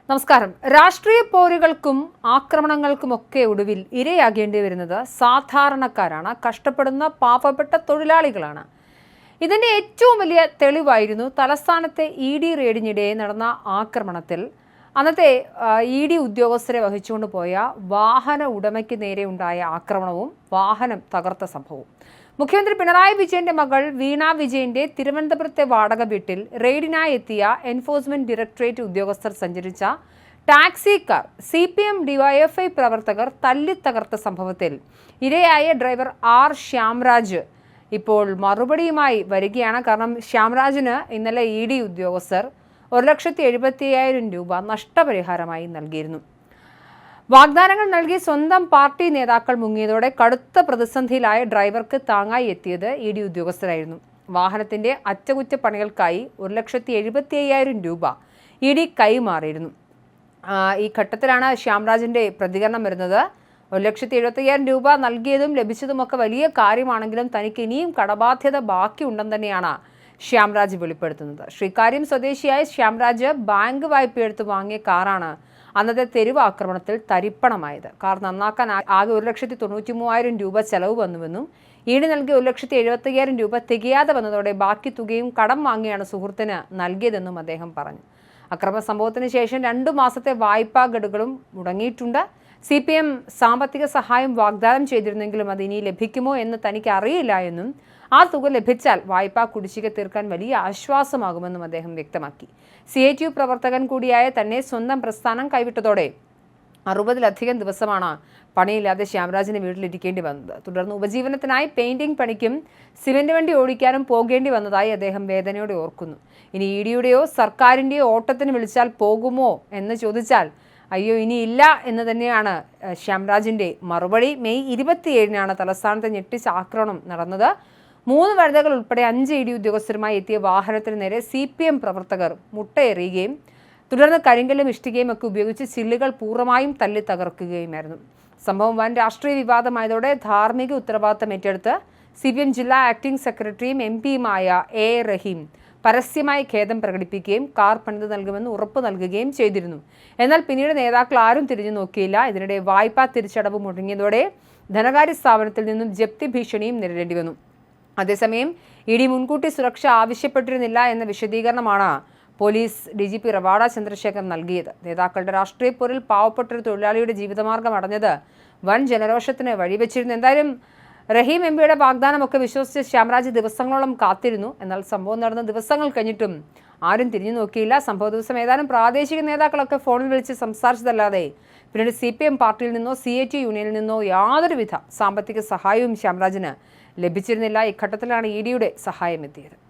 നമസ്കാരം. രാഷ്ട്രീയ പോരുകൾക്കും ആക്രമണങ്ങൾക്കുമൊക്കെ ഒടുവിൽ ഇരയാകേണ്ടി വരുന്നത് സാധാരണക്കാരാണ്, കഷ്ടപ്പെടുന്ന പാവപ്പെട്ട തൊഴിലാളികളാണ്. ഇതിന്റെ ഏറ്റവും വലിയ തെളിവായിരുന്നു തലസ്ഥാനത്തെ ED റെയ്ഡിനിടെ നടന്ന ആക്രമണത്തിൽ അന്നത്തെ ED ഉദ്യോഗസ്ഥരെ വഹിച്ചുകൊണ്ട് പോയ വാഹന ഉടമയ്ക്ക് നേരെ ഉണ്ടായ ആക്രമണവും വാഹനം തകർത്ത സംഭവവും. മുഖ്യമന്ത്രി പിണറായി വിജയന്റെ മകൾ വീണ വിജയന്റെ തിരുവനന്തപുരത്തെ വാടക വീട്ടിൽ റെയ്ഡിനായി എത്തിയ എൻഫോഴ്സ്മെന്റ് ഡയറക്ടറേറ്റ് ഉദ്യോഗസ്ഥർ സഞ്ചരിച്ച ടാക്സി കാർ CPM DYFI പ്രവർത്തകർ തല്ലിത്തകർത്ത സംഭവത്തിൽ ഇരയായ ഡ്രൈവർ R ശ്യാംരാജ് ഇപ്പോൾ മറുപടിയുമായി വരികയാണ്. കാരണം ശ്യാംരാജിന് ഇന്നലെ ED ഉദ്യോഗസ്ഥർ 1,70,50,000 രൂപ നഷ്ടപരിഹാരമായി നൽകിയിരുന്നു. വാഗ്ദാനങ്ങൾ നൽകി സ്വന്തം പാർട്ടി നേതാക്കൾ മുങ്ങിയതോടെ കടുത്ത പ്രതിസന്ധിയിലായ ഡ്രൈവർക്ക് താങ്ങായി എത്തിയത് ED ഉദ്യോഗസ്ഥരായിരുന്നു. വാഹനത്തിന്റെ അറ്റകുറ്റപ്പണികൾക്കായി 1,70,50,000 രൂപ ED കൈമാറിയിരുന്നു. ഈ ഘട്ടത്തിലാണ് ശ്യാംരാജിന്റെ പ്രതികരണം വരുന്നത്. 1,70,50,000 രൂപ നൽകിയതും ലഭിച്ചതുമൊക്കെ വലിയ കാര്യമാണെങ്കിലും തനിക്ക് ഇനിയും കടബാധ്യത ബാക്കിയുണ്ടെന്ന് തന്നെയാണ് ശ്യാംരാജ് വെളിപ്പെടുത്തുന്നത്. ശ്രീകാര്യം സ്വദേശിയായ ശ്യാംരാജ് ബാങ്ക് വായ്പയെടുത്ത് വാങ്ങിയ കാറാണ് അന്നത്തെ തെരുവ് ആക്രമണത്തിൽ തരിപ്പണമായത്. കാർ നന്നാക്കാൻ ആകെ 1,93,000 രൂപ ചെലവ് വന്നുവെന്നും ED നൽകിയ 1,70,50,000 രൂപ തികയാതെ വന്നതോടെ ബാക്കി തുകയും കടം വാങ്ങിയാണ് സുഹൃത്തിന് നൽകിയതെന്നും അദ്ദേഹം പറഞ്ഞു. അക്രമ സംഭവത്തിന് ശേഷം 2 മാസത്തെ വായ്പാ ഗഡുക്കളും മുടങ്ങിയിട്ടുണ്ട്. CPM സാമ്പത്തിക സഹായം വാഗ്ദാനം ചെയ്തിരുന്നെങ്കിലും അത് ഇനി ലഭിക്കുമോ എന്ന് തനിക്ക് അറിയില്ല എന്നും ആ തുക ലഭിച്ചാൽ വായ്പാ കുടിശ്ശിക തീർക്കാൻ വലിയ ആശ്വാസമാകുമെന്നും അദ്ദേഹം വ്യക്തമാക്കി. CITU പ്രവർത്തകൻ കൂടിയായ തന്നെ സ്വന്തം പ്രസ്ഥാനം കൈവിട്ടതോടെ 60-ലധികം ദിവസമാണ് പണിയില്ലാതെ ശ്യാംരാജിന് വീട്ടിലിരിക്കേണ്ടി വന്നത്. തുടർന്ന് ഉപജീവനത്തിനായി പെയിന്റിംഗ് പണിക്കും സിമന്റ് വണ്ടി ഓടിക്കാനും പോകേണ്ടി വന്നതായി അദ്ദേഹം വേദനയോടെ ഓർക്കുന്നു. ഇനി EDയുടെയോ സർക്കാരിൻ്റെയോ ഓട്ടത്തിന് വിളിച്ചാൽ പോകുമോ എന്ന് ചോദിച്ചാൽ അയ്യോ ഇനിയില്ല എന്ന് തന്നെയാണ് ശ്യാംരാജിന്റെ മറുപടി. മെയ് 27-നാണ് തലസ്ഥാനത്തെ ഞെട്ടിച്ച ആക്രമണം നടന്നത്. 3 വനിതകൾ ഉൾപ്പെടെ 5 ED ഉദ്യോഗസ്ഥരുമായി എത്തിയ വാഹനത്തിന് നേരെ CPM പ്രവർത്തകർ മുട്ടയെറിയുകയും തുടർന്ന് കരിങ്കല്ലും ഇഷ്ടികയും ഒക്കെ ഉപയോഗിച്ച് ചില്ലുകൾ പൂർണ്ണമായും തല്ലി തകർക്കുകയുമായിരുന്നു. സംഭവം വൻ രാഷ്ട്രീയ വിവാദമായതോടെ ധാർമ്മിക ഉത്തരവാദിത്തം ഏറ്റെടുത്ത് CPM ജില്ലാ ആക്ടിംഗ് സെക്രട്ടറിയും MP-യുമായ A റഹീം പരസ്യമായി ഖേദം പ്രകടിപ്പിക്കുകയും കാർ പണിത് നൽകുമെന്ന് ഉറപ്പ് നൽകുകയും ചെയ്തിരുന്നു. എന്നാൽ പിന്നീട് നേതാക്കൾ ആരും തിരിഞ്ഞു നോക്കിയില്ല. ഇതിനിടെ വായ്പാ തിരിച്ചടവ് മുടങ്ങിയതോടെ ധനകാര്യ സ്ഥാപനത്തിൽ നിന്നും ജപ്തി ഭീഷണിയും നേരിടേണ്ടി വന്നു. അതേസമയം ED മുൻകൂട്ടി സുരക്ഷ ആവശ്യപ്പെട്ടിരുന്നില്ല എന്ന വിശദീകരണമാണ് പോലീസ് DGP റവാഡ ചന്ദ്രശേഖർ നൽകിയത്. നേതാക്കളുടെ രാഷ്ട്രീയ പോരിൽ പാവപ്പെട്ടൊരു തൊഴിലാളിയുടെ ജീവിതമാർഗം അടഞ്ഞത് വൻ ജനരോഷത്തിന് വഴിവെച്ചിരുന്നു. എന്തായാലും റഹീം MP-യുടെ വാഗ്ദാനമൊക്കെ വിശ്വസിച്ച് ശ്യാംരാജ് ദിവസങ്ങളോളം കാത്തിരുന്നു. എന്നാൽ സംഭവം നടന്ന ദിവസങ്ങൾ കഴിഞ്ഞിട്ടും ആരും തിരിഞ്ഞു നോക്കിയില്ല. സംഭവ ദിവസം ഏതാനും പ്രാദേശിക നേതാക്കളൊക്കെ ഫോണിൽ വിളിച്ച് സംസാരിച്ചതല്ലാതെ പിന്നീട് CPM പാർട്ടിയിൽ നിന്നോ CITU യൂണിയനിൽ നിന്നോ യാതൊരുവിധ സാമ്പത്തിക സഹായവും ശ്യാംരാജിന് ലഭിച്ചിരുന്നില്ല. ഇഘട്ടത്തിലാണ് EDയുടെ സഹായം എത്തിയത്.